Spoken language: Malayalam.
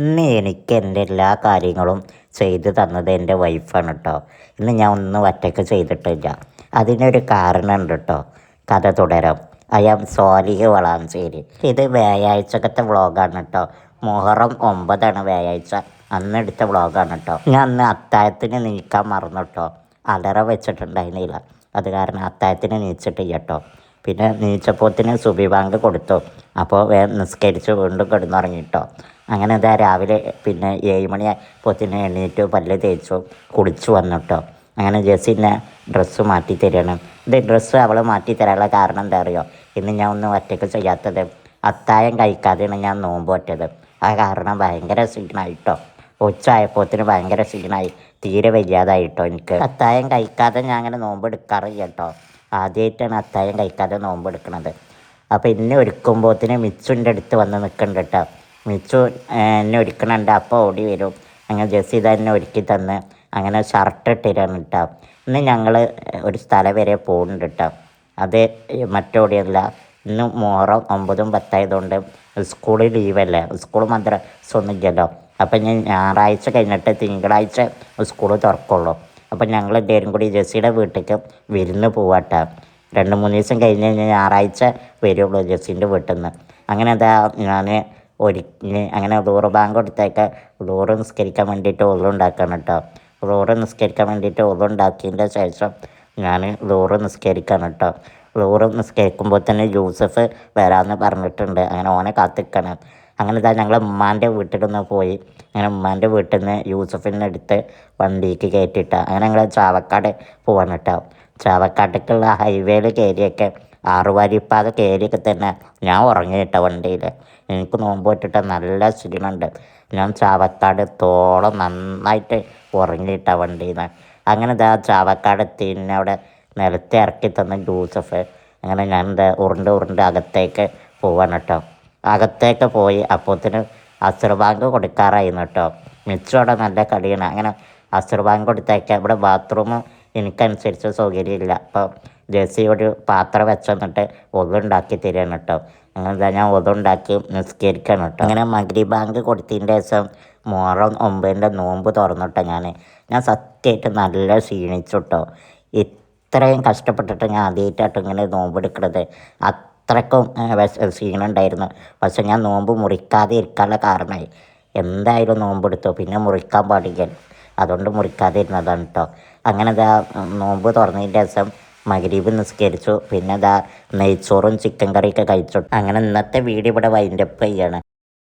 ഇന്ന് എനിക്ക് എൻ്റെ എല്ലാ കാര്യങ്ങളും ചെയ്തു തന്നത് എൻ്റെ വൈഫാണ് കേട്ടോ. ഇന്ന് ഞാൻ ഒന്നും ഒറ്റയ്ക്ക് ചെയ്തിട്ടില്ല. അതിനൊരു കാരണമുണ്ട് കേട്ടോ. കഥ തുടരാം. I am Swalih Valanchery. ഇത് വ്യാഴാഴ്ചക്കത്തെ വ്ളോഗാണ് കേട്ടോ. മുഹറം 9 വ്യാഴാഴ്ച അന്ന് എടുത്ത വ്ളോഗാണ് കേട്ടോ. ഞാൻ അന്ന് അത്താഴത്തിന് നീക്കാൻ മറന്നു കേട്ടോ. അലറ വെച്ചിട്ടുണ്ടായിരുന്നില്ല. അത് കാരണം അത്താഴത്തിന് നീച്ചിട്ടില്ല കേട്ടോ. പിന്നെ നീച്ചപ്പോത്തിന് സുബി ബാങ്ക് കൊടുത്തു. അപ്പോൾ നിസ്കരിച്ച് വീണ്ടും കിടന്നുറങ്ങി കേട്ടോ. അങ്ങനെ ഇതാ രാവിലെ പിന്നെ 7 മണിയായപ്പോത്തിന് എണീറ്റ് പല്ല് തേച്ചു കുളിച്ചു വന്നു കേട്ടോ. അങ്ങനെ ജെസ്സിനെ ഡ്രസ്സ് മാറ്റി തരികയാണ്. ഇത് ഡ്രസ്സ് അവൾ മാറ്റി തരാനുള്ള കാരണം എന്താ അറിയോ? ഇന്ന് ഞാൻ ഒന്നും ഒറ്റയ്ക്ക് ചെയ്യാത്തത്, അത്താഴം കഴിക്കാതെയാണ് ഞാൻ നോമ്പ് പറ്റത്. ആ കാരണം ഭയങ്കര ക്ഷീണമായിട്ടോ. ഉച്ച ആയപ്പോത്തിന് ഭയങ്കര ക്ഷീണമായി, തീരെ വയ്യാതായിട്ടോ എനിക്ക്. അത്താഴം കഴിക്കാതെ ഞാൻ അങ്ങനെ നോമ്പ് എടുക്കാറില്ല കേട്ടോ. ആദ്യമായിട്ടാണ് അത്താഴം കഴിക്കാതെ നോമ്പ് എടുക്കുന്നത്. അപ്പോൾ ഇന്നെ ഒരുക്കുമ്പോഴത്തേന് മിച്ചുൻ്റെ അടുത്ത് വന്ന് നിൽക്കുന്നുണ്ട് കേട്ടോ. മിച്ചു എന്നെ ഒരുക്കണുണ്ട്. അപ്പോൾ ഓടി വരും. അങ്ങനെ ജെസ്സി എന്നെ ഒരുക്കി തന്ന് അങ്ങനെ ഷർട്ട് ഇട്ടിരാണ് കേട്ടോ. ഇന്ന് ഞങ്ങൾ ഒരു സ്ഥലം വരെ പോകുന്നുണ്ട് കേട്ടോ. അത് മറ്റോടെയല്ല, ഇന്ന് മുഹറം 9 10 ആയതുകൊണ്ട് സ്കൂളിൽ ലീവല്ലേ, സ്കൂൾ മദ്രസ ഒന്നും ഇല്ലല്ലോ. അപ്പം ഞാൻ ഞായറാഴ്ച കഴിഞ്ഞിട്ട് തിങ്കളാഴ്ച സ്കൂൾ തുറക്കുള്ളൂ. അപ്പം ഞങ്ങൾ എല്ലാവരും കൂടി ജെസ്സിയുടെ വീട്ടിലേക്ക് വിരുന്ന് പോവാട്ടോ. 2-3 ദിവസം കഴിഞ്ഞ് കഴിഞ്ഞാൽ ഞായറാഴ്ച വരുള്ളൂ ജെസ്സിൻ്റെ വീട്ടിൽ നിന്ന്. അങ്ങനെ അതാ ഞാൻ ഒരുങ്ങി അങ്ങനെ ളുഹർ ബാങ്ക് കൊടുത്തേക്ക് ളുഹർ നിസ്കരിക്കാൻ വേണ്ടിയിട്ട് ഉണ്ടാക്കണം കേട്ടോ. ളുഹർ നിസ്കരിക്കാൻ വേണ്ടിയിട്ട് ഉണ്ടാക്കിയതിൻ്റെ ശേഷം ഞാൻ ളുഹർ നിസ്കരിക്കണം കേട്ടോ. ളുഹർ നിസ്കരിക്കുമ്പോൾ തന്നെ യൂസഫ് വരാമെന്ന് പറഞ്ഞിട്ടുണ്ട്. അങ്ങനെ ഓനെ കാത്തിക്കണം. അങ്ങനെ ഇതാ ഞങ്ങൾ ഉമ്മാൻ്റെ വീട്ടിലൊന്ന് പോയി. അങ്ങനെ ഉമ്മാൻ്റെ വീട്ടിൽ നിന്ന് യൂസഫിനെ എടുത്ത് വണ്ടിക്ക് കയറ്റിയിട്ടാണ്. അങ്ങനെ ഞങ്ങൾ ചാവക്കാട് പോവാണ് കേട്ടോ. ചാവക്കാട്ടേക്കുള്ള ഹൈവേയിൽ കയറിയൊക്കെ 6 വരിപ്പാത കയറിയൊക്കെ തന്നെ ഞാൻ ഉറങ്ങി കേട്ടോ വണ്ടിയിൽ. എനിക്ക് നോമ്പ് പറ്റിട്ട് നല്ല ക്ഷീണമുണ്ട്. ഞാൻ ചാവക്കാട് തോളം നന്നായിട്ട് ഉറങ്ങിയിട്ട വണ്ടിയിൽ നിന്ന്. അങ്ങനെ ഇതാ ചാവക്കാട് എത്തി. അവിടെ നിലത്ത് ഇറക്കി തന്ന യൂസഫ്. അങ്ങനെ ഞാൻ എന്താ ഉരുണ്ട് അകത്തേക്ക് പോവാണ് കേട്ടോ. അകത്തേക്ക് പോയി അപ്പോഴത്തേന് അസർ ബാങ്ക് കൊടുക്കാറായിരുന്നു കേട്ടോ. മിച്ചോടെ നല്ല കളിയാണ്. അങ്ങനെ അസർ ബാങ്ക് കൊടുത്തേക്ക് ഇവിടെ ബാത്റൂം എനിക്കനുസരിച്ച് സൗകര്യമില്ല. അപ്പോൾ ജെസ്സി ഒരു പാത്രം വെച്ചെന്നിട്ട് ഒതുണ്ടാക്കി തരികയാണ് കേട്ടോ. അങ്ങനെ ഞാൻ ഒതുണ്ടാക്കി നിസ്കരിക്കണം കേട്ടോ. അങ്ങനെ മഗ്രിബ് ബാങ്ക് കൊടുത്തതിൻ്റെ ശേഷം മുഹറം 9 നോമ്പ് തുറന്നിട്ടോ. ഞാൻ സത്യമായിട്ട് നല്ല ക്ഷീണിച്ചു കേട്ടോ. ഇത്രയും കഷ്ടപ്പെട്ടിട്ട് ഞാൻ ആദ്യമായിട്ടായിട്ട് ഇങ്ങനെ നോമ്പെടുക്കുന്നത്. അത്രയ്ക്കും ക്ഷീണം ഉണ്ടായിരുന്നു. പക്ഷെ ഞാൻ നോമ്പ് മുറിക്കാതെ ഇരിക്കാനുള്ള കാരണമായി. എന്തായാലും നോമ്പെടുത്തു, പിന്നെ മുറിക്കാൻ പാടില്ല, അതുകൊണ്ട് മുറിക്കാതെ ഇരുന്നതാണ് കേട്ടോ. അങ്ങനെ ഇതാ നോമ്പ് തുറന്നതിൻ്റെ ശേഷം മഗ്രിബ് നിസ്കരിച്ചു. പിന്നെ ഇതാ നെയ്ച്ചോറും ചിക്കൻ കറിയൊക്കെ കഴിച്ചു. അങ്ങനെ ഇന്നത്തെ വീഡിയോ ഇവിടെ വൈൻഡപ്പ് ചെയ്യാണ്.